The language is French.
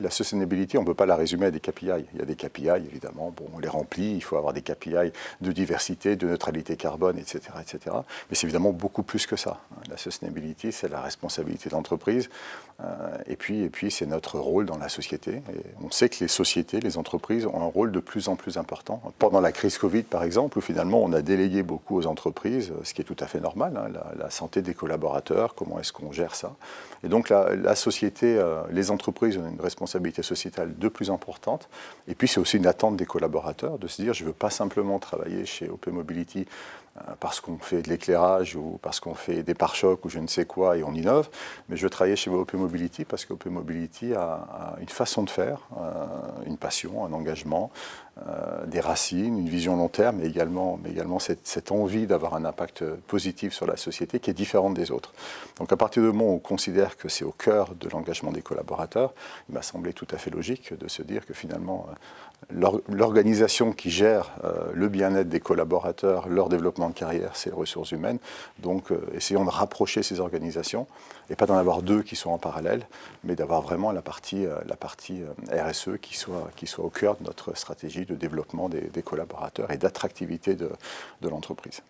La sustainability, on ne peut pas la résumer à des KPI. Il y a des KPI, évidemment, bon, on les remplit, il faut avoir des KPI de diversité, de neutralité carbone, etc. etc. Mais c'est évidemment beaucoup plus que ça. La sustainability, c'est la responsabilité de l'entreprise, et puis c'est notre rôle dans la société. Et on sait que les sociétés, les entreprises ont un rôle de plus en plus important. Pendant la crise Covid, par exemple, où finalement on a délégué beaucoup aux entreprises, ce qui est tout à fait normal, hein, la santé des collaborateurs, comment est-ce qu'on gère ça. Et donc la société, les entreprises ont une responsabilité sociétale de plus importante. Et puis c'est aussi une attente des collaborateurs de se dire je ne veux pas simplement travailler chez OP Mobility parce qu'on fait de l'éclairage ou parce qu'on fait des pare-chocs ou je ne sais quoi et on innove, mais je veux travailler chez OP Mobility parce qu'OP Mobility a une façon de faire, une passion, un engagement, des racines, une vision long terme, mais également cette envie d'avoir un impact positif sur la société qui est différente des autres. Donc à partir du moment où on considère que c'est au cœur de l'engagement des collaborateurs, il m'a semblé tout à fait logique de se dire que finalement l'organisation qui gère le bien-être des collaborateurs, leur développement de carrière, c'est les ressources humaines. Donc essayons de rapprocher ces organisations et pas d'en avoir deux qui sont en parallèle, mais d'avoir vraiment la partie RSE qui soit au cœur de notre stratégie de développement des collaborateurs et d'attractivité de l'entreprise.